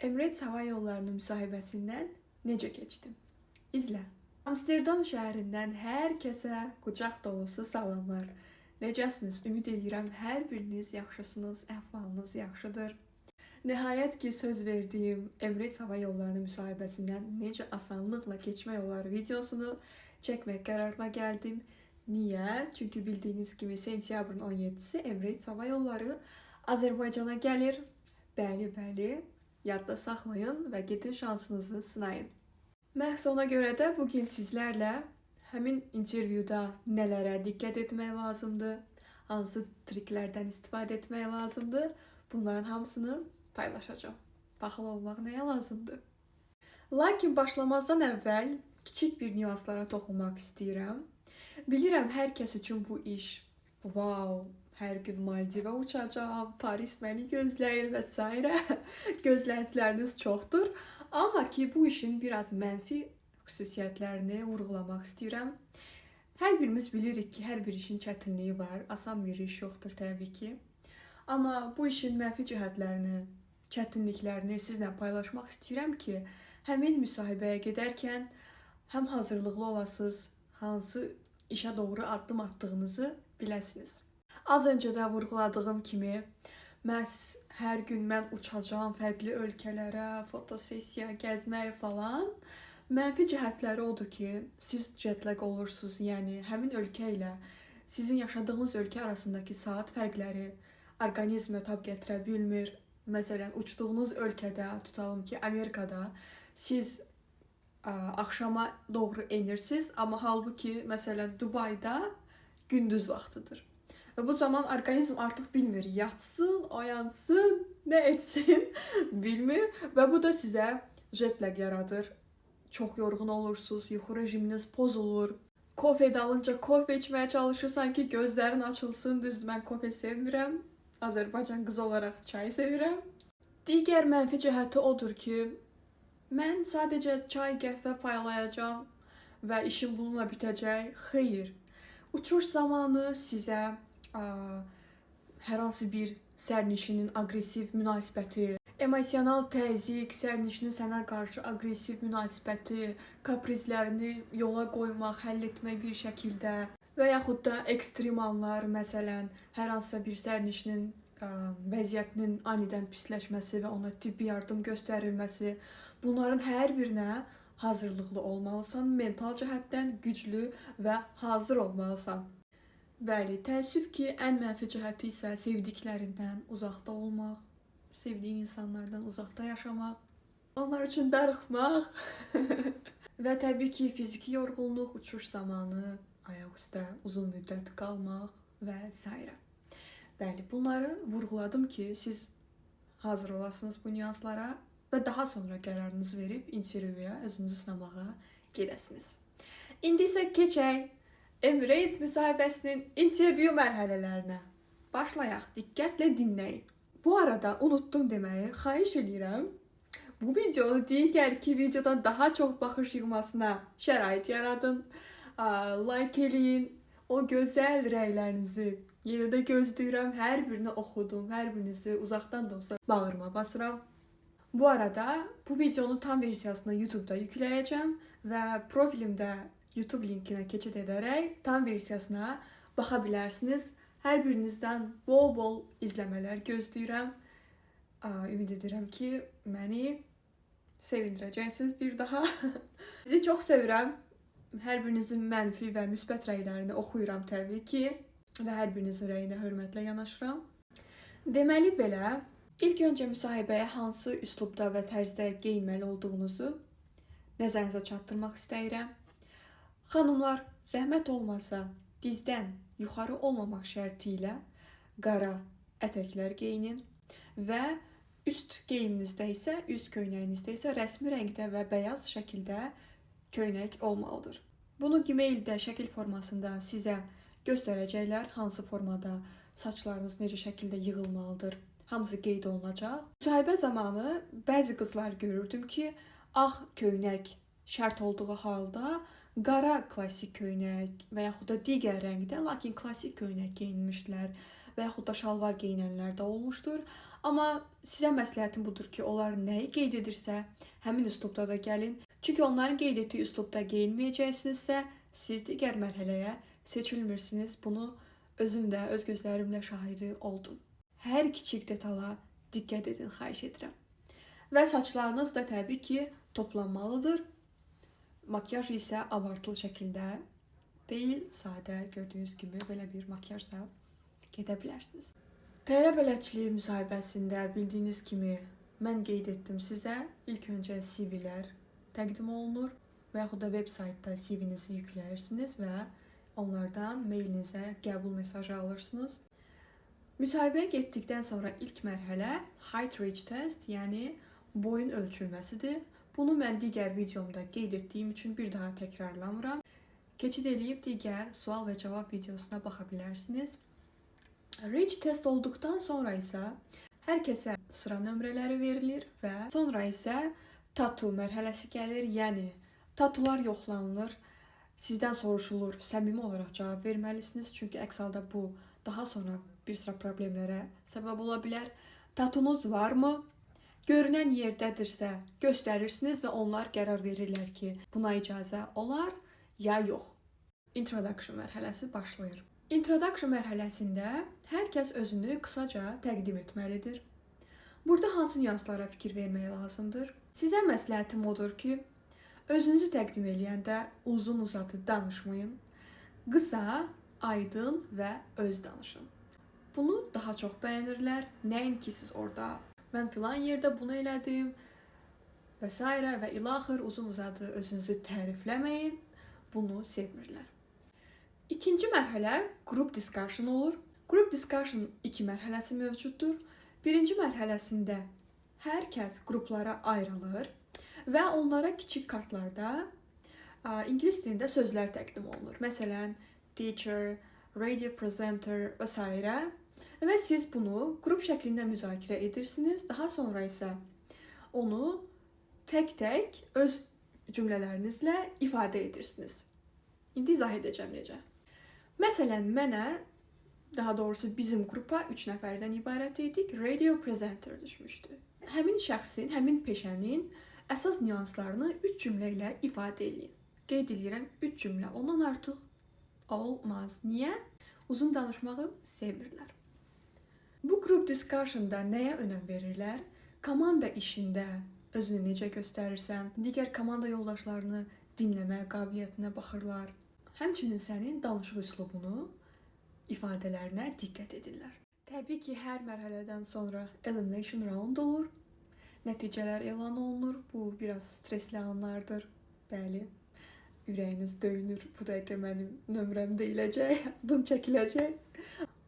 Emirates Hava Yolları'nın müsahibəsindən necə keçdim? İzlə. Amsterdam şəhərindən hər kəsə qucaq dolusu salamlar. Necəsiniz? Ümid edirəm hər biriniz yaxşısınız, əhvalınız yaxşıdır. Nəhayət ki, söz verdiyim Emirates Hava Yolları'nın müsahibəsindən necə asanlıqla keçmək olar videosunu çəkmək qərarına gəldim. Niyə? Çünki bildiyiniz kimi sentyabrın 17-si Emirates Hava Yolları Azərbaycana gəlir. Bəli, yadda saxlayın və gedin şansınızı sınayın. Məhz ona görə də bugün sizlərlə həmin intervyuda nələrə diqqət etmək lazımdır, hansı triklərdən istifadə etmək lazımdır, bunların hamısını paylaşacağım. Baxıl olmaq nəyə lazımdır? Lakin başlamazdan əvvəl kiçik bir nüanslara toxunmaq istəyirəm. Bilirəm hər kəs üçün bu iş wow, hər gün Maldivə uçacağam, Paris məni gözləyir və s. Gözləntiləriniz çoxdur. Amma ki, bu işin biraz mənfi xüsusiyyətlərini vurğulamaq istəyirəm. Hər birimiz bilirik ki, hər bir işin çətinliyi var. Asan bir iş yoxdur təbii ki. Amma bu işin mənfi cəhətlərini, çətinliklərini sizlə paylaşmaq istəyirəm ki, həmin müsahibəyə gedərkən həm hazırlıqlı olasınız, hansı işə doğru addım atdığınızı biləsiniz. Az öncə də vurğuladığım kimi, məhz hər gün mən uçacağam fərqli ölkələrə, fotosessiya, gəzmək falan. Mənfi cəhətləri odur ki, siz jetlag olursunuz, yəni həmin ölkə ilə sizin yaşadığınız ölkə arasındakı saat fərqləri orqanizmə tab gətirə bilmir. Məsələn, uçduğunuz ölkədə, tutalım ki, Amerikada siz axşama doğru enirsiniz, amma halbuki məsələn Dubayda gündüz vaxtıdır. Və bu zaman orqanizm artıq bilmir, yatsın, oyansın, nə etsin bilmir və bu da sizə jetlag yaradır. Çox yorğun olursunuz, yuxu rejiminiz pozulur. Kofe dalınca kofe içməyə çalışırsan ki, gözlərin açılsın. Düzdür, mən kofe sevmirəm. Azərbaycan qızı olaraq çay sevirəm. Digər mənfi cəhəti odur ki, mən sadəcə çay, qəhvə paylayacağam və işim bununla bitəcək. Xeyr. Uçuş zamanı sizə hər hansı bir sərnişinin aqressiv münasibəti, emosional təzyiq, sərnişinin sənə qarşı aqressiv münasibəti, kaprizlərini yola qoymaq, həll etmək bir şəkildə və yaxud da ekstrem anlar, məsələn, hər hansısa bir sərnişinin vəziyyətinin anidən pisləşməsi və ona tibbi yardım göstərilməsi, bunların hər birinə hazırlıqlı olmalısan, mental cəhətdən güclü və hazır olmalısan. Bəli, təəssüf ki, ən mənfi cəhəti isə sevdiklərindən uzaqda olmaq, sevdiyin insanlardan uzaqda yaşamaq, onlar üçün darıxmaq və təbii ki, fiziki yorğunluq, uçuş zamanı ayaq üstə uzun müddət qalmaq və s. Bəli, bunları vurğuladım ki, siz hazır olasınız bu nüanslara və daha sonra qərarınızı verib intervyuya özünüzü sınamağa gedəsiniz. İndi isə keçək Emirates müsahibəsinin intervyu mərhələlərinə. Başlayaq, diqqətlə dinləyin. Bu arada unutdum deməyi, xahiş edirəm. Bu videonu digərki videodan daha çox baxış yığmasına şərait yaradın. Like eləyin, o gözəl rəylərinizi yenə də gözləyirəm. Hər birini oxudum, hər birinizi uzaqdan da olsa bağrıma basıram. Bu arada bu videonun tam versiyasını YouTube'da yükləyəcəm və profilimdə YouTube linkinə keçid edərək tam versiyasına baxa bilərsiniz. Hər birinizdən bol-bol izləmələr gözləyirəm. Ümid edirəm ki, məni sevindirəcəksiniz bir daha. Sizi çox sevirəm. Hər birinizin mənfi və müsbət rəylərini oxuyuram təbii ki və hər birinizin rəyinə hörmətlə yanaşıram. Deməli belə, ilk öncə müsahibəyə hansı üslubda və tərzdə geyinməli olduğunuzu nəzərinizə çatdırmaq istəyirəm. Xanımlar, zəhmət olmasa dizdən yuxarı olmamaq şərti ilə qara ətəklər geyinin və üst geyiminizdə isə, üst köynəyinizdə isə rəsmi rəngdə və bəyaz şəkildə köynək olmalıdır. Bunu Gmaildə şəkil formasında sizə göstərəcəklər, hansı formada saçlarınız necə şəkildə yığılmalıdır, hamısı qeyd olunacaq. Müsahibə zamanı bəzi qızlar görürdüm ki, ağ köynək şərt olduğu halda qara klassik köynək və yaxud da digər rəngdə, lakin klassik köynək geyinmişdilər və yaxud da şalvar geyinənlər də olmuşdur. Amma sizə məsləhətim budur ki, onlar nəyi qeyd edirsə, həmin üslubda da gəlin. Çünki onların qeyd etdiyi üslubda geyinməyəcəksinizsə, siz digər mərhələyə seçilmirsiniz. Bunu özüm də öz gözlərimlə şahidi oldum. Hər kiçik detala diqqət edin, xahiş edirəm. Və saçlarınız da təbii ki, toplanmalıdır. Makyaj isə abartılı şəkildə deyil, sadə, gördüyünüz kimi belə bir makyajla gedə bilərsiniz. TR bələdçiliyi müsahibəsində bildiyiniz kimi mən qeyd etdim sizə. İlk öncə CV-lər təqdim olunur və yaxud da web saytda CV-nizi yükləyirsiniz və onlardan mailinizə qəbul mesajı alırsınız. Müsahibəyə getdikdən sonra ilk mərhələ height reach test, yəni boyun ölçülməsidir. Bunu mən digər videomda qeyd etdiyim üçün bir daha təkrarlamıram. Keçid edib digər sual və cavab videosuna baxa bilərsiniz. Reach test olduqdan sonra isə hər kəsə sıra nömrələri verilir və sonra isə tattoo mərhələsi gəlir. Yəni tattolar yoxlanılır. Sizdən soruşulur, səmimi olaraq cavab verməlisiniz. Çünki əks halda bu daha sonra bir sıra problemlərə səbəb ola bilər. Tattoonuz varmı? Görünən yerdədirsə göstərirsiniz və onlar qərar verirlər ki, buna icazə olar ya yox. Introduction mərhələsi başlayır. Introduction mərhələsində hər kəs özünü qısaca təqdim etməlidir. Burada hansı nüanslara fikir vermək lazımdır? Sizə məsləhətim odur ki, özünüzü təqdim eləyəndə uzun-uzadı danışmayın. Qısa, aydın və öz danışın. Bunu daha çox bəyənirlər. Nəinki siz orada mən filan yerdə bunu elədim və s. və ilaxır uzun-uzadı özünüzü tərifləməyin. Bunu sevmirlər. İkinci mərhələ group discussion olur. Group discussion 2 mərhələsi mövcuddur. Birinci mərhələsində hər kəs qruplara ayrılır və onlara kiçik kartlarda ingilis dilində sözlər təqdim olunur. Məsələn, teacher, radio presenter və s. Və siz bunu qrup şəklində müzakirə edirsiniz. Daha sonra isə onu tək-tək öz cümlələrinizlə ifadə edirsiniz. İndi izah edəcəm necə. Məsələn, mənə, daha doğrusu bizim qrupa 3 nəfərdən ibarət idik, radio presenter düşmüşdü. Həmin şəxsin, həmin peşənin əsas nüanslarını 3 cümlə ilə ifadə edin. Qeyd edirəm, 3 cümlə. Ondan artıq olmaz. Niyə? Uzun danışmağı sevmirlər. Bu group discussion'da nəyə önəm verirlər? Komanda işində özünü necə göstərirsən, digər komanda yoldaşlarını dinləmə qabiliyyətinə baxırlar. Həmçinin sənin danışıq üslubunu, ifadələrinə diqqət edirlər. Təbii ki, hər mərhələdən sonra elimination round olur. Nəticələr elan olunur. Bu biraz stresli anlardır. Bəli, ürəyiniz döyünür. Bu dəqiqə mənim nömrəm deyiləcək, adım çəkiləcək.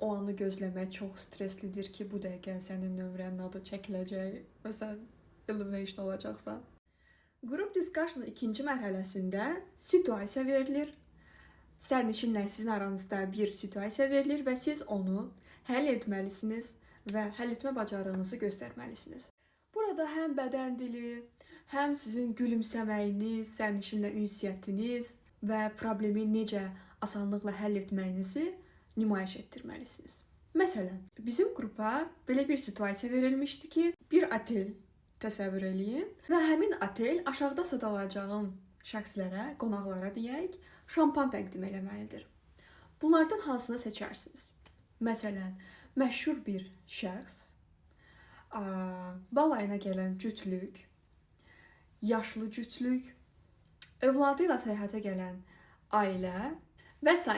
O anı gözləmək çox streslidir ki, bu dəqiqə sənin nömrənin adı çəkiləcək və sən elimination olacaqsan. Group discussion ikinci mərhələsində situasiya verilir. Sərnişinlə sizin aranızda bir situasiya verilir və siz onu həll etməlisiniz və həll etmə bacarığınızı göstərməlisiniz. Burada həm bədən dili, həm sizin gülümsəməyiniz, sərnişinlə ünsiyyətiniz və problemi necə asanlıqla həll etməyinizi nümayiş etdirməlisiniz. Məsələn, bizim qrupa belə bir situasiya verilmişdi ki, bir otel təsəvvür eləyin və həmin otel aşağıda sadalacağım şəxslərə, qonaqlara deyək, şampan təqdim eləməlidir. Bunlardan hansını seçərsiniz? Məsələn, məşhur bir şəxs, balayına gələn cütlük, yaşlı cütlük, övladı ilə səyahətə gələn ailə və s.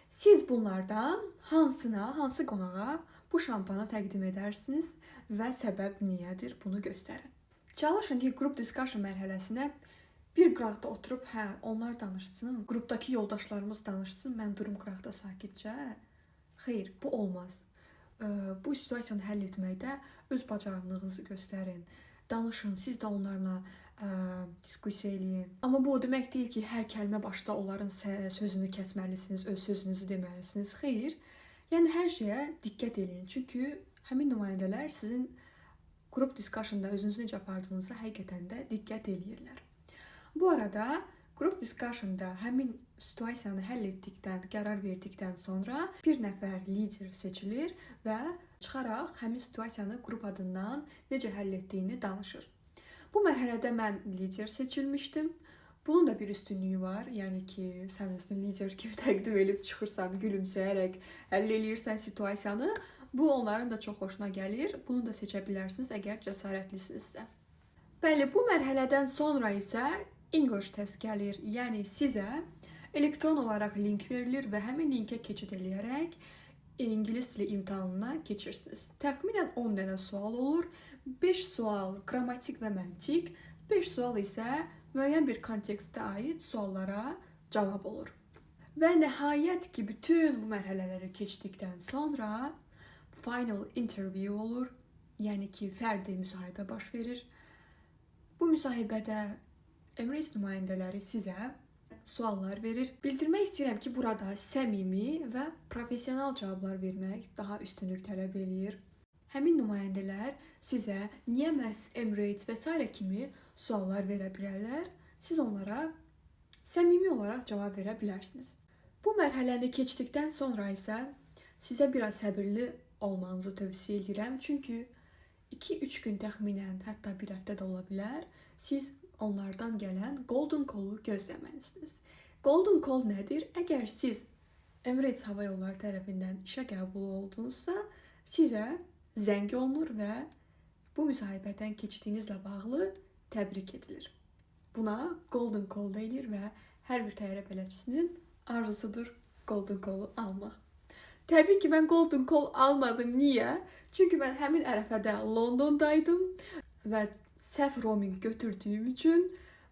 Siz bunlardan hansı qonağa bu şampanı təqdim edərsiniz və səbəb niyədir bunu göstərin. Çalışın ki, group discussion mərhələsinə bir qıraqda oturub, onlar danışsın, qrupdakı yoldaşlarımız danışsın, mən durum qıraqda sakitcə. Xeyr, bu olmaz. Bu situasiyanı həll etməkdə öz bacarığınızı göstərin, danışın, siz də onlarla diskusiya eləyin. Amma bu o demək deyil ki, hər kəlmə başda onların sözünü kəsməlisiniz, öz sözünüzü deməlisiniz. Xeyr, yəni hər şeyə diqqət eləyin. Çünki həmin nümayəndələr sizin group discussion'da özünüzü necə apardığınıza həqiqətən də diqqət eləyirlər. Bu arada, group discussion'da həmin situasiyanı həll etdikdən, qərar verdikdən sonra bir nəfər lider seçilir və çıxaraq həmin situasiyanı qrup adından necə həll etdiyini danışır. Bu mərhələdə mən lider seçilmişdim. Bunun da bir üstünlüyü var. Yəni ki, sən özünü lider kimi təqdim edib çıxırsan, gülümsəyərək həll eləyirsən situasiyanı. Bu onların da çox xoşuna gəlir. Bunu da seçə bilərsiniz əgər cəsarətlisinizsə. Bəli, bu mərhələdən sonra isə English test gəlir. Yəni sizə elektron olaraq link verilir və həmin linkə keçid eləyərək İngilis dili imtahanına keçirsiniz. Təxminən 10 dənə sual olur. 5 sual qrammatik və məntiq, 5 sual isə müəyyən bir kontekstə aid suallara cavab olur. Və nəhayət ki, bütün bu mərhələləri keçdikdən sonra final interview olur. Yəni ki, fərdi müsahibə baş verir. Bu müsahibədə Emirates nümayəndələri sizə suallar verir. Bildirmək istəyirəm ki, burada səmimi və professional cavablar vermək daha üstünlük tələb eləyir. Həmin nümayəndələr sizə niyə məhz Emirates və s. kimi suallar verə bilərlər. Siz onlara səmimi olaraq cavab verə bilərsiniz. Bu mərhələni keçdikdən sonra isə sizə biraz səbirli olmanızı tövsiyə edirəm. Çünki 2-3 gün təxminən, hətta bir həftə də ola bilər, siz onlardan gələn Golden Call-u gözləməlisiniz. Golden Call nədir? Əgər siz Emirates Hava Yolları tərəfindən işə qəbul oldunuzsa, sizə zəng olunur və bu müsahibədən keçdiyinizlə bağlı təbrik edilir. Buna Golden Call deyilir və hər bir təyyarə bələdçisinin arzusudur Golden Call-u almaq. Təbii ki, mən Golden Call almadım. Niyə? Çünki mən həmin ərəfədə Londondaydım və səhv roaming götürdüyüm üçün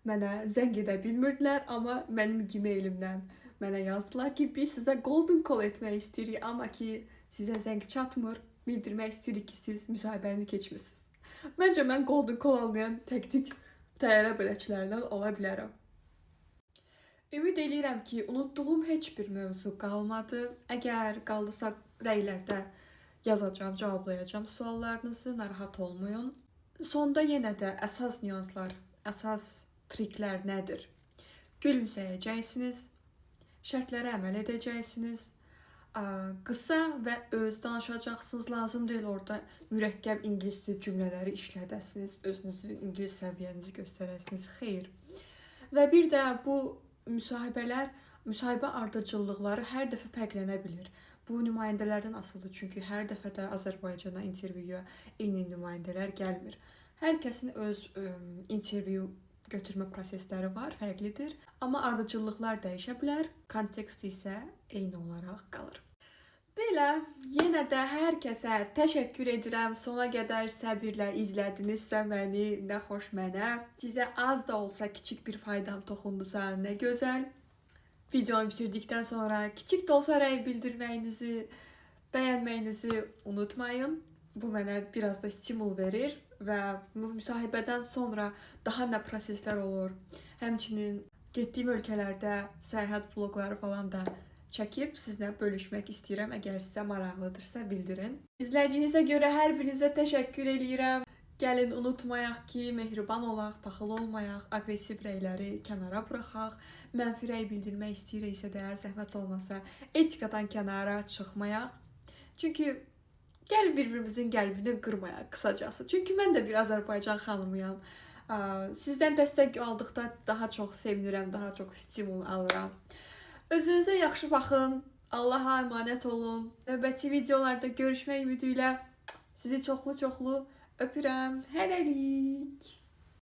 mənə zəng edə bilmirdilər, amma mənim Gmailimdən mənə yazdılar ki, biz sizə Golden Call etmək istəyirik, amma ki, sizə zəng çatmır, bildirmək istəyirik ki, siz müsahibəni keçmisiniz. Məncə mən Golden Call almayan tək-tük təyyarə bələdçilərindən ola bilərəm. Ümid edirəm ki, unutduğum heç bir mövzu qalmadı. Əgər qaldısa rəylərdə yazacağam, cavablayacağam suallarınızı, narahat olmayın. Sonda yenə də əsas nüanslar, əsas triklər nədir? Gülümsəyəcəksiniz, şərtlərə əməl edəcəksiniz, qısa və öz danışacaqsınız. Lazım deyil orada mürəkkəb ingilis cümlələri işlədəsiniz, özünüzün ingilis səviyyənizi göstərəsiniz. Xeyr. Və bir də bu müsahibə ardıcıllıqları hər dəfə fərqlənə bilir. Bu nümayəndələrdən asılıdır, çünki hər dəfə də Azərbaycana intervyuya eyni nümayəndələr gəlmir. Hər kəsin öz intervyu götürmə prosesləri var, fərqlidir. Amma ardıcıllıqlar dəyişə bilər, kontekst isə eyni olaraq qalır. Belə, yenə də hər kəsə təşəkkür edirəm. Sona qədər səbirlə izlədinizsə məni, nə xoş mənə. Sizə az da olsa kiçik bir faydam toxundusa, nə gözəl. Videonu bitirdikdən sonra kiçik də olsa rəy bildirməyinizi, bəyənməyinizi unutmayın. Bu mənə biraz da stimul verir və bu müsahibədən sonra daha nə proseslər olur. Həmçinin getdiyim ölkələrdə səyahət vloqları falan da çəkib sizlə bölüşmək istəyirəm. Əgər sizə maraqlıdırsa bildirin. İzlədiyinizə görə hər birinizə təşəkkür eləyirəm. Gəlin unutmayaq ki, mehriban olaq, paxıl olmayaq, aqressiv rəyləri kənara buraxaq. Mənfi rəy bildirmək istəyiriksə də zəhmət olmasa etikadan kənara çıxmayaq. Çünki gəl bir-birimizin qəlbini qırmayaq qısacası. Çünki mən də bir Azərbaycan xanımıyam. Sizdən dəstək aldıqda daha çox sevinirəm, daha çox stimul alıram. Özünüzə yaxşı baxın, Allaha əmanət olun. Növbəti videolarda görüşmək ümidi ilə sizi çoxlu-çoxlu öpürəm. Hələlik.